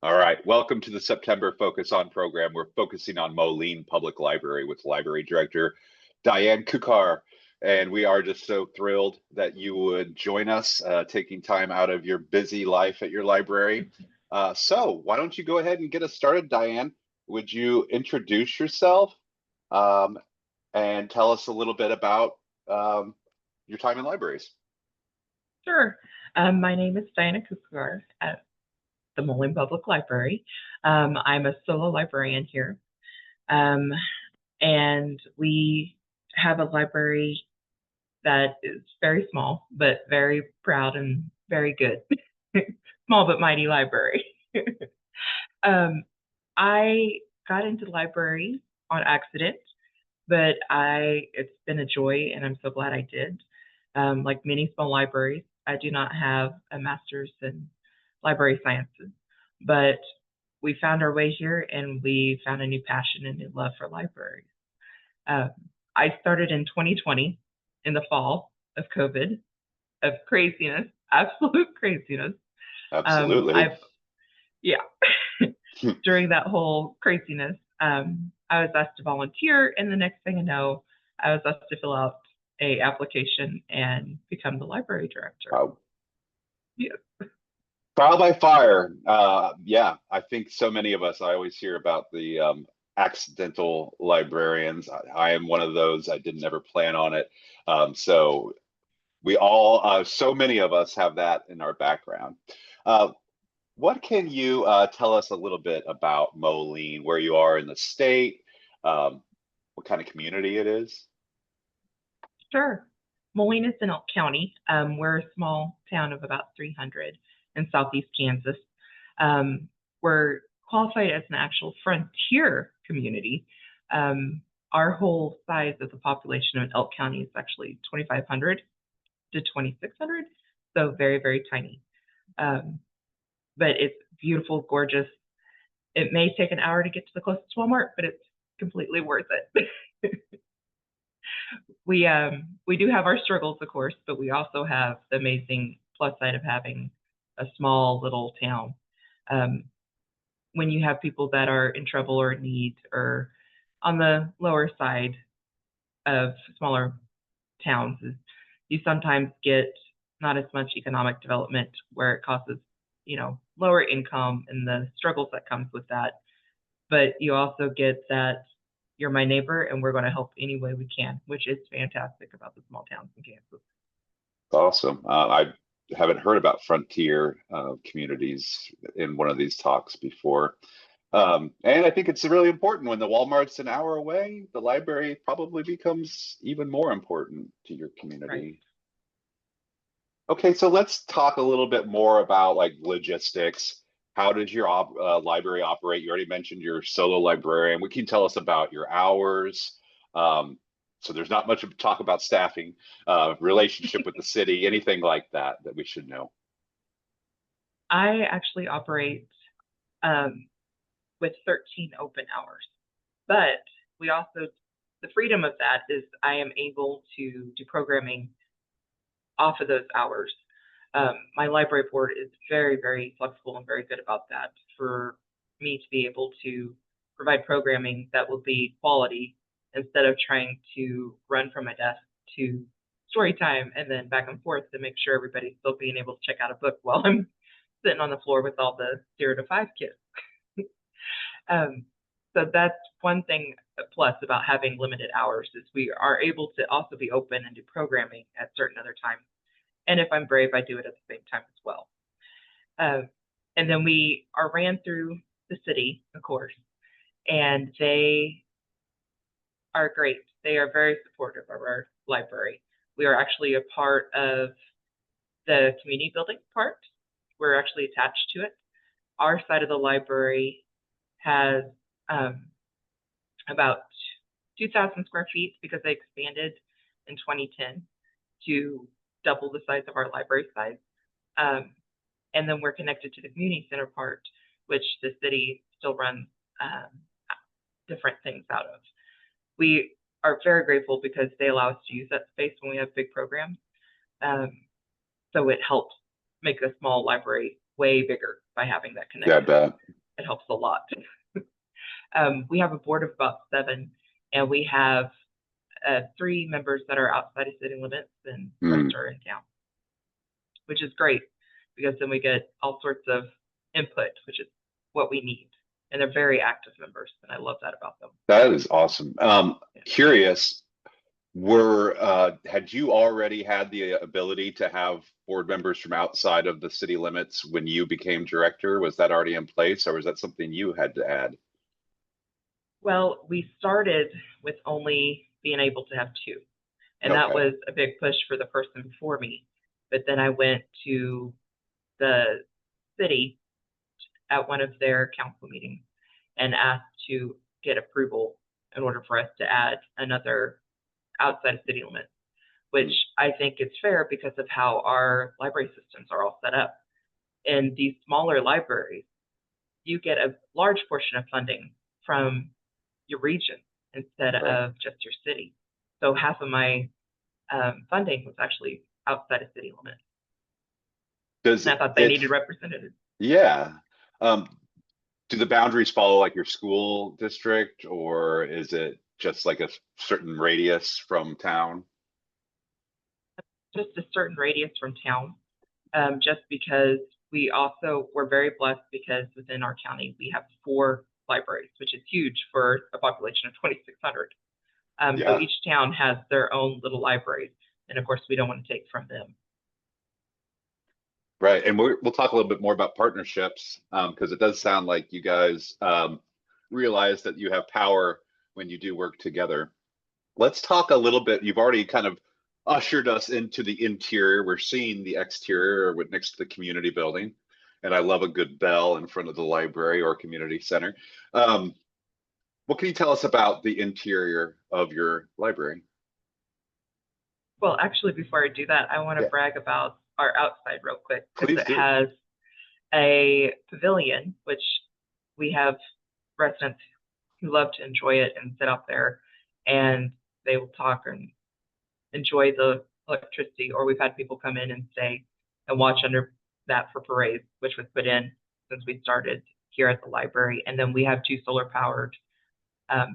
All right, welcome to the September Focus On program. We're focusing on Moline Public Library with Library Director Diane Cucar. And we are just so thrilled that you would join us, taking time out of your busy life at your library. So why don't you go ahead and get us started, Diane? Would you introduce yourself and tell us a little bit about your time in libraries? Sure. My name is Diane Cucar at the Moline Public Library. I'm a solo librarian here. And we have a library that is very small, but very proud and very good. Small but mighty library. I got into library on accident, but it's been a joy and I'm so glad I did. Like many small libraries, I do not have a master's in library sciences, but we found our way here and we found a new passion and new love for libraries. I started in 2020 in the fall of COVID, of craziness, absolute craziness. Absolutely. During that whole craziness, I was asked to volunteer, and the next thing I know, I was asked to fill out a application and become the library director. Wow. Yeah. Trial by fire. Yeah, I think so many of us, I always hear about the accidental librarians. I am one of those. I didn't ever plan on it. So we all, so many of us have that in our background. What can you tell us a little bit about Moline, where you are in the state, what kind of community it is? Sure. Moline is in Elk County. We're a small town of about 300 in southeast Kansas. We're qualified as an actual frontier community. Our whole size of the population in Elk County is actually 2,500 to 2,600, so very, very tiny. But it's beautiful, gorgeous. It may take an hour to get to the closest Walmart, but it's completely worth it. We do have our struggles, of course, but we also have the amazing plus side of having a small little town. When you have people that are in trouble or in need or on the lower side of smaller towns, you sometimes get not as much economic development where it causes, lower income and the struggles that comes with that. But you also get that you're my neighbor and we're going to help any way we can, which is fantastic about the small towns in Kansas. Awesome. I haven't heard about frontier communities in one of these talks before. And I think it's really important when the Walmart's an hour away, the library probably becomes even more important to your community. Right. Okay, so let's talk a little bit more about like logistics. How does your library operate? You already mentioned your solo librarian. What can you tell us about your hours? So there's not much of talk about staffing, relationship with the city, anything like that we should know. I actually operate with 13 open hours, but we also, the freedom of that is I am able to do programming off of those hours. My library board is very, very flexible and very good about that for me to be able to provide programming that will be quality instead of trying to run from my desk to story time and then back and forth to make sure everybody's still being able to check out a book while I'm sitting on the floor with all the 0 to 5 kids. So that's one thing plus about having limited hours is we are able to also be open and do programming at certain other times. And if I'm brave, I do it at the same time as well. And then we are ran through the city, of course, and they are great. They are very supportive of our library. We are actually a part of the community building part. We're actually attached to it. Our side of the library has about 2,000 square feet because they expanded in 2010 to double the size of our library size. And then we're connected to the community center part, which the city still runs different things out of. We are very grateful because they allow us to use that space when we have big programs. So it helps make a small library way bigger by having that Yeah, I connection. bet. It helps a lot. We have a board of about 7, and we have 3 members that are outside of city limits, and the rest are in town, which is great because then we get all sorts of input, which is what we need. And they're very active members, and I love that about them. That is awesome. Curious, had you already had the ability to have board members from outside of the city limits when you became director? Was that already in place, or was that something you had to add? Well, we started with only being able to have 2, and that Okay. was a big push for the person before me. But then I went to the city at one of their council meetings and asked to get approval in order for us to add another outside of city limits, which I think is fair because of how our library systems are all set up. In these smaller libraries, you get a large portion of funding from your region instead of just your city. So half of my funding was actually outside of city limits. And I thought they needed representatives. Yeah. Do the boundaries follow like your school district, or is it just like a certain radius from town? Just a certain radius from town, just because we're very blessed because within our county we have 4 libraries, which is huge for a population of 2,600. So each town has their own little libraries, and of course we don't want to take from them. Right, and we'll talk a little bit more about partnerships, because it does sound like you guys realize that you have power when you do work together. Let's talk a little bit. You've already kind of ushered us into the interior. We're seeing the exterior next to the community building, and I love a good bell in front of the library or community center. What can you tell us about the interior of your library? Well, actually, before I do that, I want to brag about our outside real quick, because it has a pavilion, which we have residents who love to enjoy it and sit out there, and they will talk and enjoy the electricity. Or we've had people come in and stay and watch under that for parades, which was put in since we started here at the library. And then we have 2 solar powered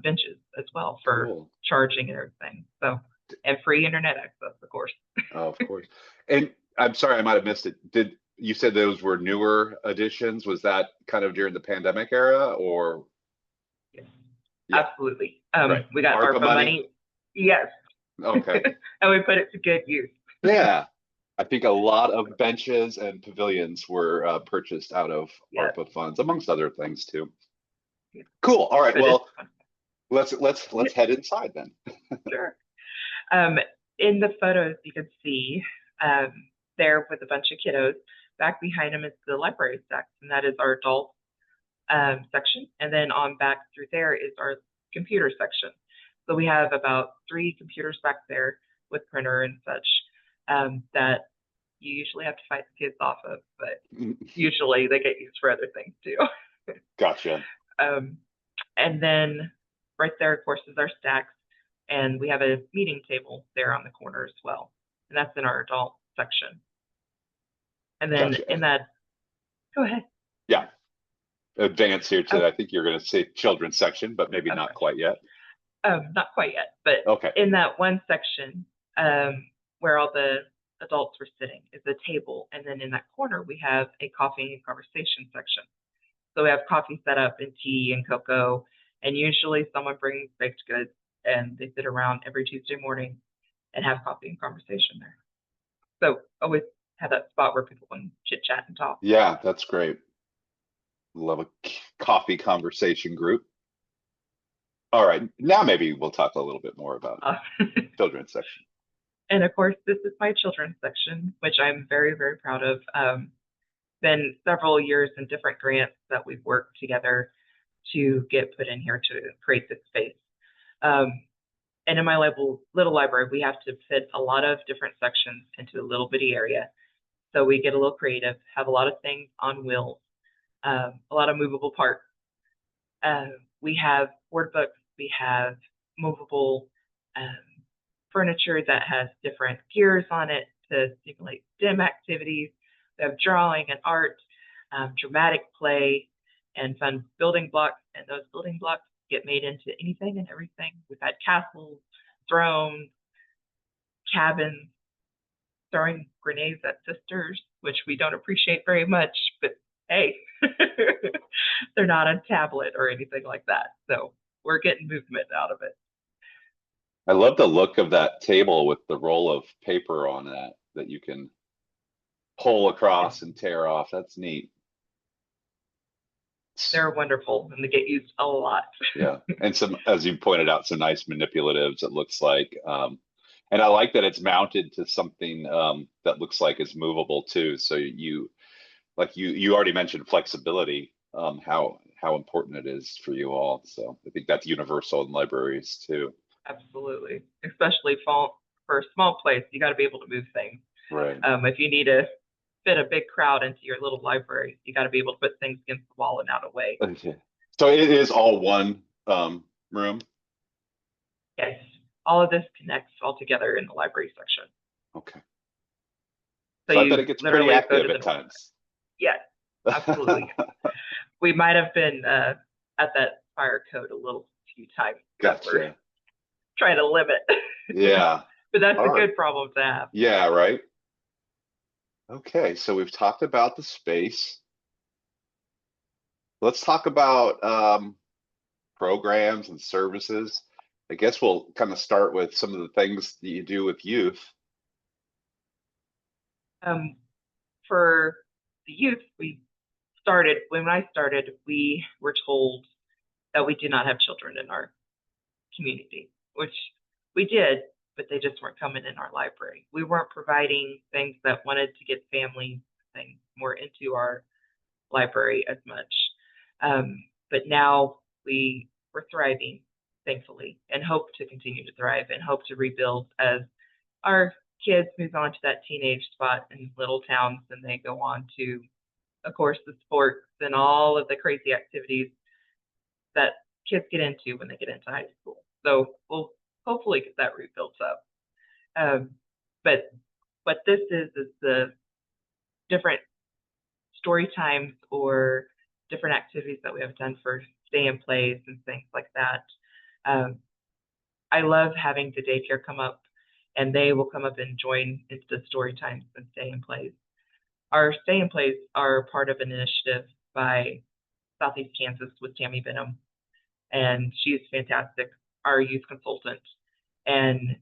benches as well for charging and everything. So, and free internet access, of course. Oh, of course. And I'm sorry, I might have missed it. Did you said those were newer additions? Was that kind of during the pandemic era, or? Yes, absolutely. We got ARPA money. Yes. Okay. And we put it to good use. Yeah. I think a lot of benches and pavilions were purchased out of ARPA funds, amongst other things too. Yeah. Cool. All right. Well, let's head inside then. Sure. In the photos, you can see there with a bunch of kiddos. Back behind them is the library section, and that is our adult section. And then on back through there is our computer section. So we have about 3 computers back there with printer and such that you usually have to fight the kids off of, but usually they get used for other things too. Gotcha. And then right there, of course, is our stacks. And we have a meeting table there on the corner as well. And that's in our adult section. And then in that, go ahead. Yeah. Advance here to, I think you're going to say children's section, but maybe not quite yet. Not quite yet, but in that one section where all the adults were sitting is a table. And then in that corner, we have a coffee and conversation section. So we have coffee set up and tea and cocoa. And usually someone brings baked goods, and they sit around every Tuesday morning and have coffee and conversation there. So always have that spot where people can chit chat and talk. Yeah, that's great. Love a coffee conversation group. All right, now maybe we'll talk a little bit more about children's section. And of course, this is my children's section, which I'm very, very proud of. Been several years in different grants that we've worked together to get put in here to create this space. And in my little library, we have to fit a lot of different sections into a little bitty area. So we get a little creative, have a lot of things on wheels, a lot of movable parts. We have board books, we have movable furniture that has different gears on it to stimulate STEM activities. We have drawing and art. dramatic play, and fun building blocks. And those building blocks get made into anything and everything. We've had castles, thrones, cabins, throwing grenades at sisters, which we don't appreciate very much, but hey, they're not a tablet or anything like that. So we're getting movement out of it. I love the look of that table with the roll of paper on that you can pull across and tear off. That's neat. They're wonderful and they get used a lot. Yeah. And some, as you pointed out, some nice manipulatives, it looks like. And I like that it's mounted to something that looks like it's movable too. So you already mentioned flexibility, how important it is for you all. So I think that's universal in libraries too. Absolutely, especially for a small place, you got to be able to move things. Right. If you need to fit a big crowd into your little library, you got to be able to put things against the wall and out of the way. Okay. So it is all one room. Yes, all of this connects all together in the library section. Okay. So So I you bet it gets literally pretty go active to at the times. Yes, absolutely. We might have been at that fire code a little few times. Gotcha. Trying to limit. Yeah. But that's All a right. good problem to have. Yeah, right. Okay, so we've talked about the space. Let's talk about programs and services. I guess we'll kind of start with some of the things that you do with youth. For the youth, when I started, we were told that we do not have children in our community, which we did, but they just weren't coming in our library. We weren't providing things that wanted to get families things more into our library as much. But now we're thriving, thankfully, and hope to continue to thrive and hope to rebuild as our kids move on to that teenage spot in little towns and they go on to, of course, the sports and all of the crazy activities that kids get into when they get into high school. So we'll hopefully get that rebuilt up. But what this is the different story times or different activities that we have done for stay and plays and things like that. I love having the daycare come up and they will come up and join into the story times and stay and plays. Our stay and plays are part of an initiative by Southeast Kansas with Tammy Benham, and she's fantastic, our youth consultant, and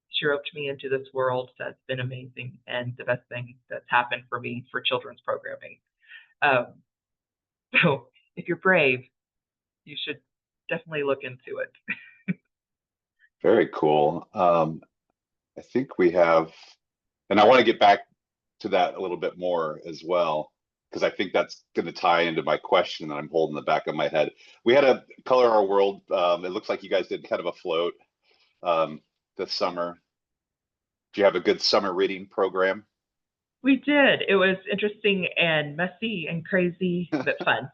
she roped me into this world that's been amazing and the best thing that's happened for me for children's programming. So if you're brave, you should definitely look into it. Very cool. I think we have, and I want to get back to that a little bit more as well, because I think that's going to tie into my question that I'm holding in the back of my head. We had a Color Our World. It looks like you guys did kind of a float this summer. Do you have a good summer reading program? We did. It was interesting and messy and crazy, but fun.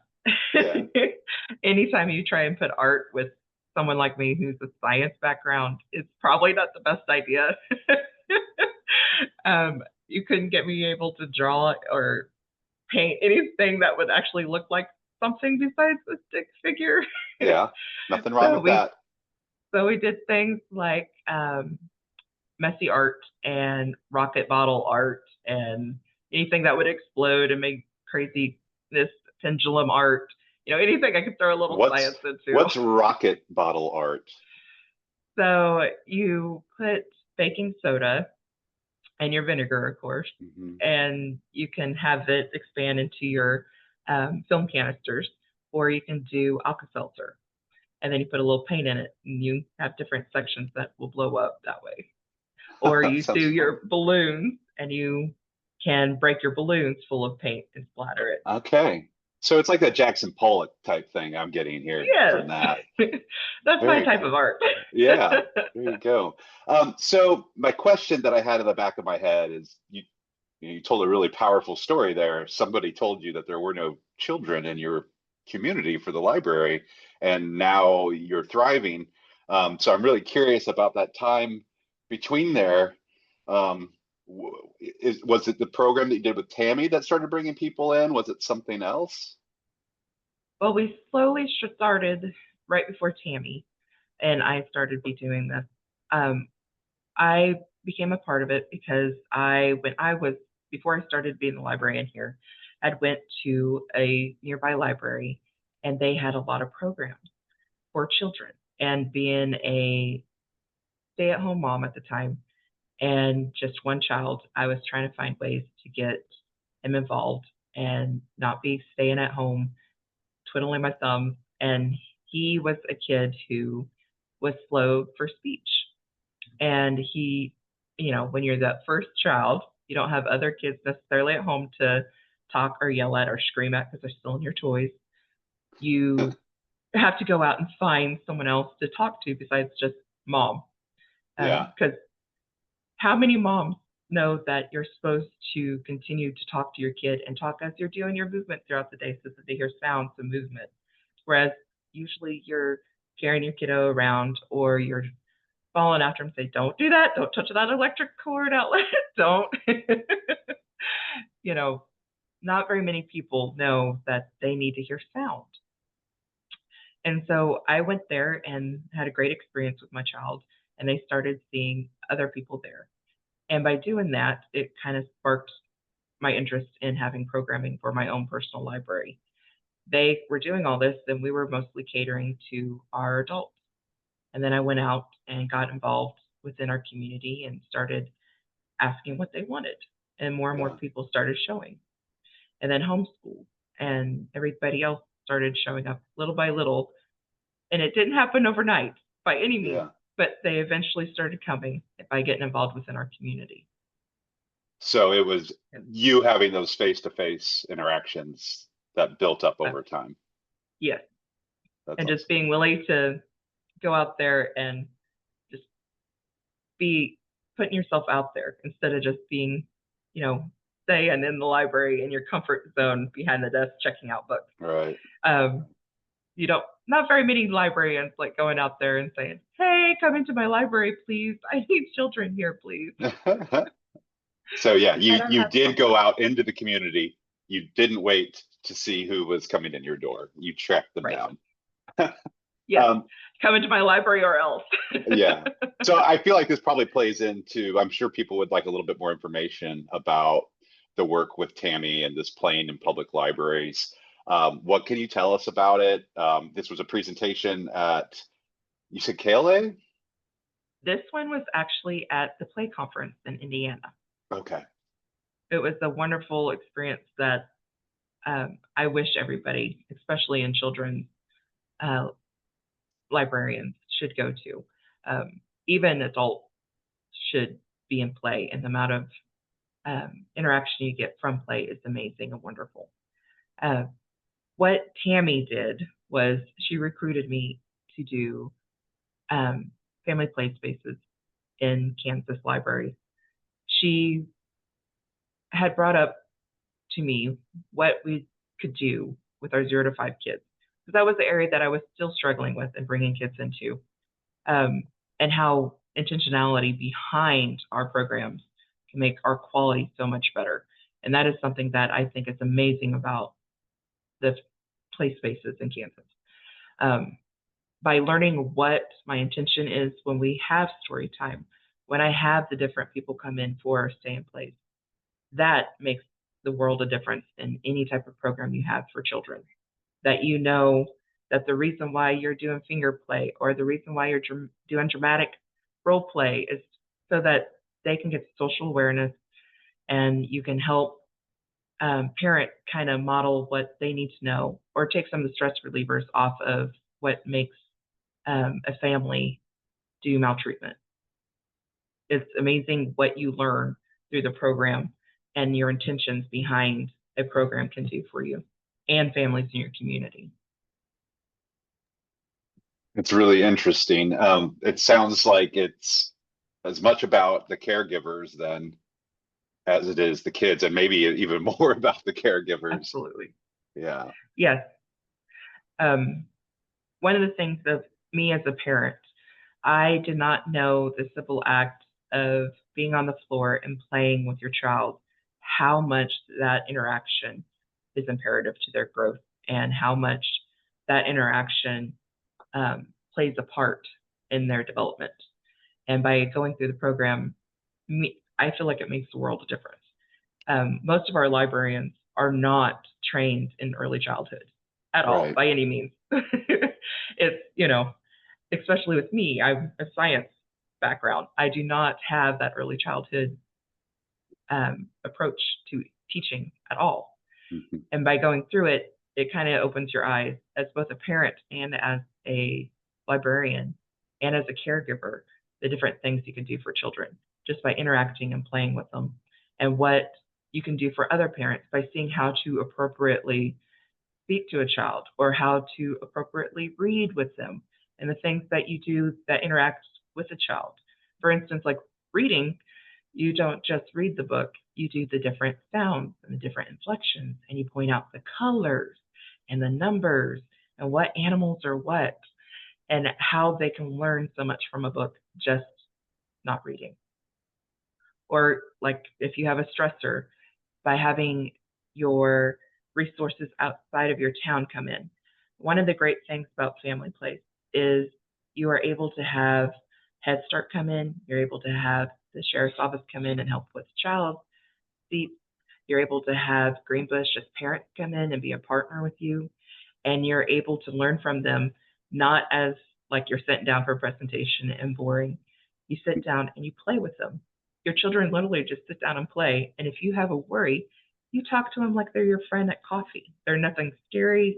Anytime you try and put art with someone like me who's a science background, it's probably not the best idea. You couldn't get me able to draw or paint anything that would actually look like something besides a stick figure. Yeah, nothing wrong with that. So we did things like messy art and rocket bottle art and anything that would explode and make craziness, pendulum art, anything I could throw a little science into. What's rocket bottle art? So you put baking soda and your vinegar, of course, and you can have it expand into your film canisters, or you can do Alka-Seltzer, and then you put a little paint in it, and you have different sections that will blow up that way. Or you do your balloons, and you can break your balloons full of paint and splatter it. Okay. So it's like that Jackson Pollock type thing I'm getting here from that. That's my type of art. Yeah, there you go. So my question that I had in the back of my head is, you told a really powerful story there. Somebody told you that there were no children in your community for the library, and now you're thriving. So I'm really curious about that time between there. Was it the program that you did with Tammy that started bringing people in? Was it something else? Well, we slowly started right before Tammy and I started be doing this. Um, I became a part of it because when I was, before I started being the librarian here, I'd went to a nearby library and they had a lot of programs for children. And being a stay-at-home mom at the time and just one child, I was trying to find ways to get him involved and not be staying at home twiddling my thumbs. And he was a kid who was slow for speech. And he, when you're that first child, you don't have other kids necessarily at home to talk or yell at or scream at because they're still in your toys. You have to go out and find someone else to talk to besides just mom. Yeah. Because how many moms know that you're supposed to continue to talk to your kid and talk as you're doing your movement throughout the day so that they hear sounds and movement? Whereas usually you're carrying your kiddo around or you're following after him, say, don't do that, don't touch that electric cord outlet, don't. Not very many people know that they need to hear sound. And so I went there and had a great experience with my child, and they started seeing other people there. And by doing that, it kind of sparked my interest in having programming for my own personal library. They were doing all this, and we were mostly catering to our adults. And then I went out and got involved within our community and started asking what they wanted. And more Yeah. people started showing. And then homeschool and everybody else started showing up little by little. And it didn't happen overnight by any means, Yeah. but they eventually started coming by getting involved within our community. So it was you having those face-to-face interactions that built up over time. Yes. That's And awesome. just being willing to go out there and just be putting yourself out there instead of just being, staying in the library in your comfort zone behind the desk checking out books. Right. Not very many librarians like going out there and saying, hey, come into my library, please. I need children here, please. So yeah, you did go out into the community. You didn't wait to see who was coming in your door. You tracked them down. Yeah, come into my library or else. Yeah. So I feel like this probably plays into, I'm sure people would like a little bit more information about the work with Tammy and this playing in public libraries. What can you tell us about it? This was a presentation at, you said KLA? This one was actually at the Play Conference in Indiana. Okay. It was a wonderful experience that I wish everybody, especially in children's librarians, should go to. Even adults should be in play, and the amount of interaction you get from play is amazing and wonderful. What Tammy did was she recruited me to do family play spaces in Kansas libraries. She had brought up to me what we could do with our 0 to 5 kids, because that was the area that I was still struggling with and bringing kids into, and how intentionality behind our programs can make our quality so much better. And that is something that I think is amazing about the play spaces in Kansas. By learning what my intention is when we have story time, when I have the different people come in for our stay in place, that makes the world a difference in any type of program you have for children. That that the reason why you're doing finger play or the reason why you're doing dramatic role play is so that they can get social awareness and you can help parent kind of model what they need to know or take some of the stress relievers off of what makes a family do maltreatment. It's amazing what you learn through the program and your intentions behind a program can do for you and families in your community. It's really interesting. It sounds like it's as much about the caregivers then as it is the kids, and maybe even more about the caregivers. Absolutely. Yeah. Yes. One of the things of me as a parent, I did not know the simple act of being on the floor and playing with your child, how much that interaction is imperative to their growth and how much that interaction plays a part in their development. And by going through the program, I feel like it makes a world of difference. Most of our librarians are not trained in early childhood at all, Right. by any means. It's, especially with me, I have a science background. I do not have that early childhood approach to teaching at all. Mm-hmm. And by going through it, it kind of opens your eyes as both a parent and as a librarian and as a caregiver, the different things you can do for children just by interacting and playing with them, and what you can do for other parents by seeing how to appropriately speak to a child or how to appropriately read with them and the things that you do that interact with a child. For instance, like reading, you don't just read the book, you do the different sounds and the different inflections, and you point out the colors and the numbers and what animals are what, and how they can learn so much from a book just not reading. Or like if you have a stressor, by having your resources outside of your town come in. One of the great things about Family Place is you are able to have Head Start come in, you're able to have the sheriff's office come in and help with child seats, you're able to have Greenbush as parents come in and be a partner with you, and you're able to learn from them, not as like you're sitting down for a presentation and boring. You sit down and you play with them. Your children literally just sit down and play. And if you have a worry, you talk to them like they're your friend at coffee. They're nothing scary.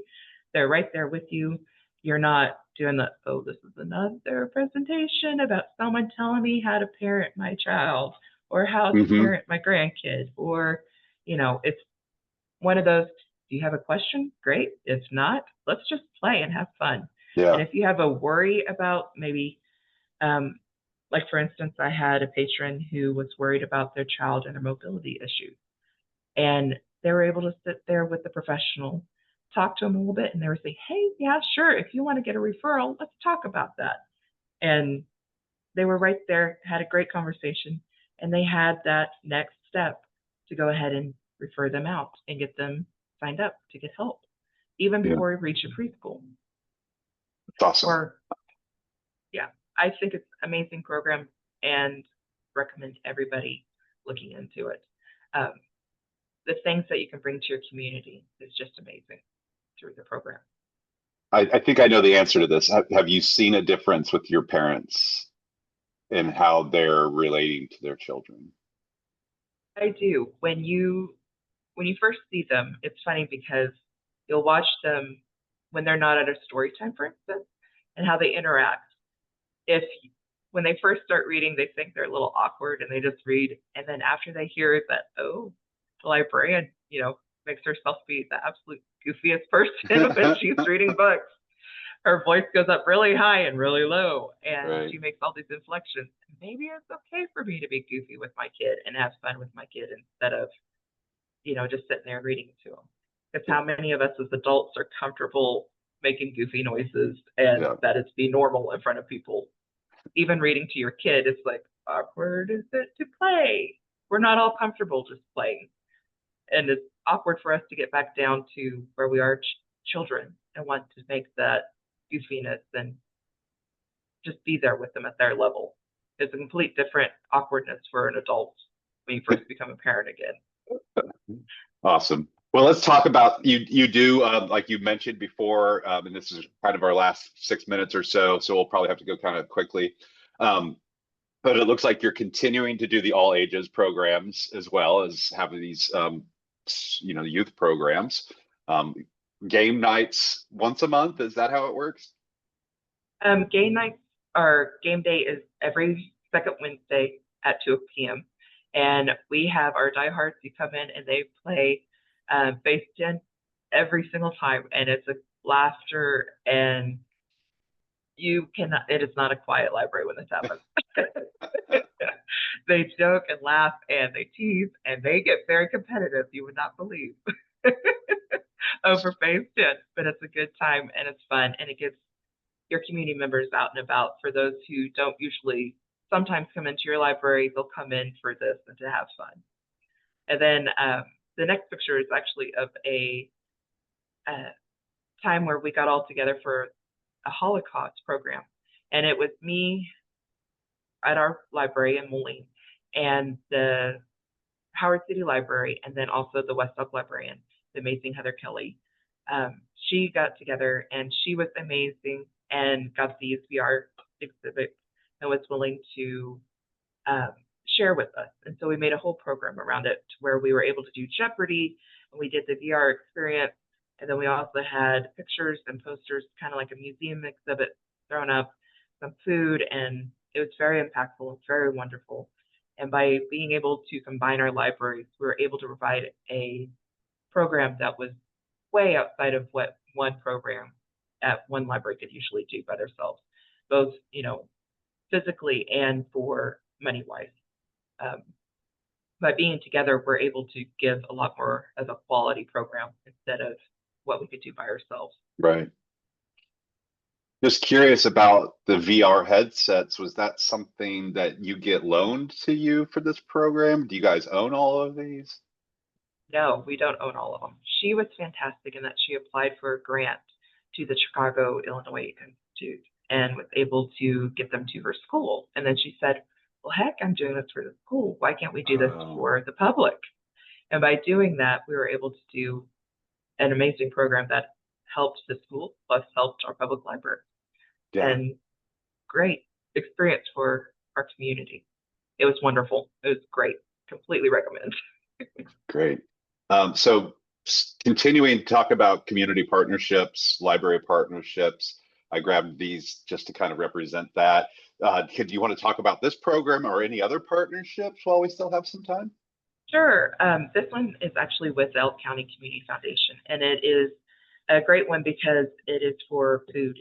They're right there with you. You're not doing the, oh, this is another presentation about someone telling me how to parent my child or how to parent my grandkid. Or, it's one of those, do you have a question? Great. If not, let's just play and have fun. Yeah. And if you have a worry about maybe, like for instance, I had a patron who was worried about their child and their mobility issues. And they were able to sit there with the professional, talk to them a little bit, and they would say, hey, yeah, sure. If you want to get a referral, let's talk about that. And they were right there, had a great conversation, and they had that next step to go ahead and refer them out and get them signed up to get help, even before we reach a preschool. That's awesome. Or, yeah, I think it's an amazing program and recommend everybody looking into it. The things that you can bring to your community is just amazing through the program. I think I know the answer to this. Have you seen a difference with your parents in how they're relating to their children? I do. When you first see them, it's funny because you'll watch them when they're not at a story time, for instance, and how they interact. When they first start reading, they think they're a little awkward and they just read. And then after they hear that, oh, the librarian, makes herself be the absolute goofiest person when she's reading books. Her voice goes up really high and really low, and she makes all these inflections. Maybe it's okay for me to be goofy with my kid and have fun with my kid instead of, just sitting there and reading to them. Because how many of us as adults are comfortable making goofy noises and that it's be normal in front of people? Even reading to your kid, it's like, awkward is it to play? We're not all comfortable just playing. And it's awkward for us to get back down to where we are children and want to make that goofiness and just be there with them at their level. It's a complete different awkwardness for an adult when you first become a parent again. Awesome. Well, let's talk about you do like you mentioned before, and this is kind of our last 6 minutes or so, so we'll probably have to go kind of quickly. But it looks like you're continuing to do the all ages programs as well as having these youth programs. Game nights once a month, is that how it works? Game nights, our game day is every second Wednesday at 2 p.m. And we have our diehards who come in and they play Base 10 every single time. And it's a laughter, and it is not a quiet library when this happens. They joke and laugh and they tease and they get very competitive, you would not believe, over Phase 10. But it's a good time and it's fun, and it gets your community members out and about. For those who don't usually sometimes come into your library, they'll come in for this and to have fun. And then the next picture is actually of a time where we got all together for a Holocaust program. And it was me at our library in Moline and the Howard City Library, and then also the West Elk librarian, the amazing Heather Kelly. She got together and she was amazing and got the VR exhibit and was willing to share with us. And so we made a whole program around it where we were able to do Jeopardy, and we did the VR experience. And then we also had pictures and posters, kind of like a museum exhibit thrown up, some food, and it was very impactful and very wonderful. And by being able to combine our libraries, we were able to provide a program that was way outside of what one program at one library could usually do by themselves, both, physically and for money-wise. By being together, we're able to give a lot more of a quality program instead of what we could do by ourselves. Right. Just curious about the VR headsets. Was that something that you get loaned to you for this program? Do you guys own all of these? No, we don't own all of them. She was fantastic in that she applied for a grant to the Chicago, Illinois Institute and was able to get them to her school. And then she said, well, heck, I'm doing this for the school. Why can't we do this for the public? And by doing that, we were able to do an amazing program that helped the school plus helped our public library. Yeah. And great experience for our community. It was wonderful. It was great. Completely recommend. Great. So continuing to talk about community partnerships, library partnerships, I grabbed these just to kind of represent that. Do you want to talk about this program or any other partnerships while we still have some time? Sure. This one is actually with the Elk County Community Foundation, and it is a great one because it is for food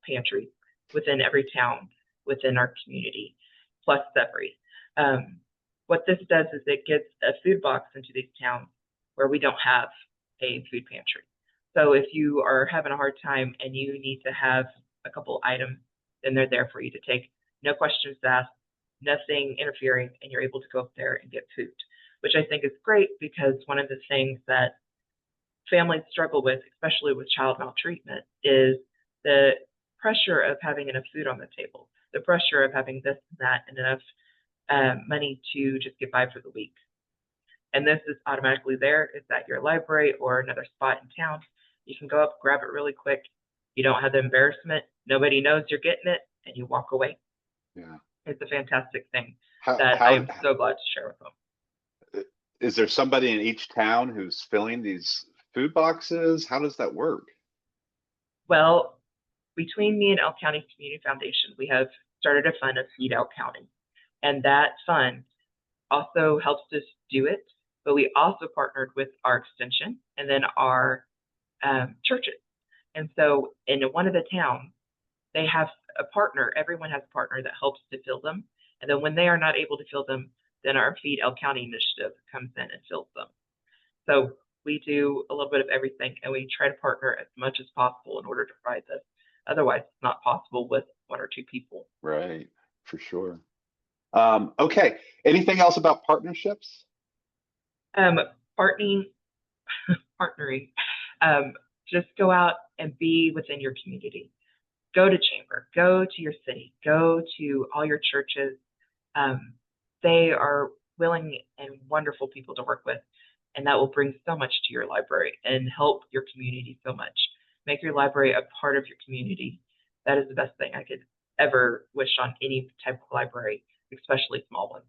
pantries within every town within our community, plus Severi. What this does is it gets a food box into these towns where we don't have a food pantry. So if you are having a hard time and you need to have a couple items, then they're there for you to take. No questions asked, nothing interfering, and you're able to go up there and get food, which I think is great because one of the things that families struggle with, especially with child maltreatment, is the pressure of having enough food on the table, the pressure of having this and that and enough money to just get by for the week. And this is automatically there. It's at your library or another spot in town. You can go up, grab it really quick. You don't have the embarrassment. Nobody knows you're getting it, and you walk away. Yeah. It's a fantastic thing that I'm so glad to share with them. Is there somebody in each town who's filling these food boxes? How does that work? Well, between me and Elk County Community Foundation, we have started a fund of Feed Elk County. And that fund also helps us do it, but we also partnered with our extension and then our churches. And so in one of the towns, they have a partner, everyone has a partner that helps to fill them. And then when they are not able to fill them, then our Feed Elk County initiative comes in and fills them. So we do a little bit of everything, and we try to partner as much as possible in order to provide this. Otherwise, it's not possible with one or two people. Right, for sure. Okay, anything else about partnerships? Partnering, just go out and be within your community. Go to chamber, go to your city, go to all your churches. They are willing and wonderful people to work with, and that will bring so much to your library and help your community so much. Make your library a part of your community. That is the best thing I could ever wish on any type of library, especially small ones.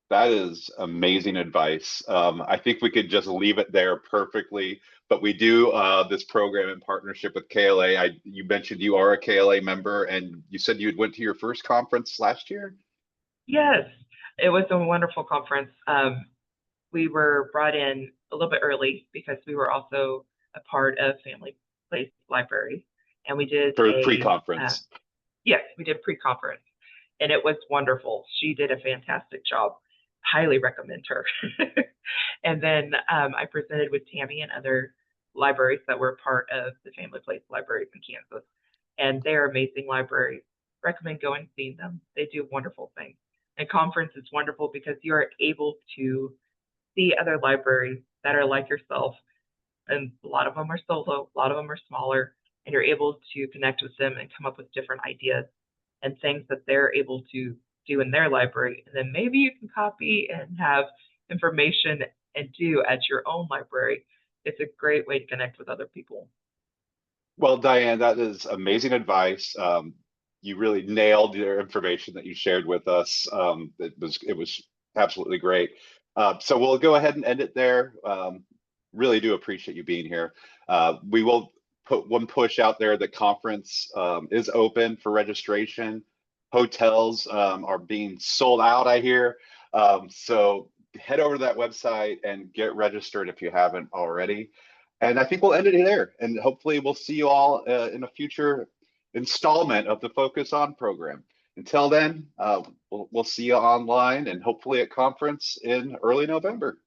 That is amazing advice. I think we could just leave it there perfectly, but we do this program in partnership with KLA. You mentioned you are a KLA member, and you said you went to your first conference last year? Yes, it was a wonderful conference. We were brought in a little bit early because we were also a part of Family Place Library, and we did a pre-conference. Yes, we did pre-conference, and it was wonderful. She did a fantastic job. Highly recommend her. And then I presented with Tammy and other libraries that were part of the Family Place Libraries in Kansas, and they're amazing libraries. recommend going and seeing them. They do wonderful things. And conference is wonderful because you are able to see other libraries that are like yourself. And a lot of them are solo, a lot of them are smaller, and you're able to connect with them and come up with different ideas and things that they're able to do in their library. And then maybe you can copy and have information and do at your own library. It's a great way to connect with other people. Well, Diane, that is amazing advice. You really nailed your information that you shared with us. It was absolutely great. So we'll go ahead and end it there. Really do appreciate you being here. We will put one push out there. The conference is open for registration. Hotels are being sold out, I hear. So head over to that website and get registered if you haven't already. And I think we'll end it there. And hopefully we'll see you all in a future installment of the Focus On program. Until then, we'll see you online and hopefully at conference in early November.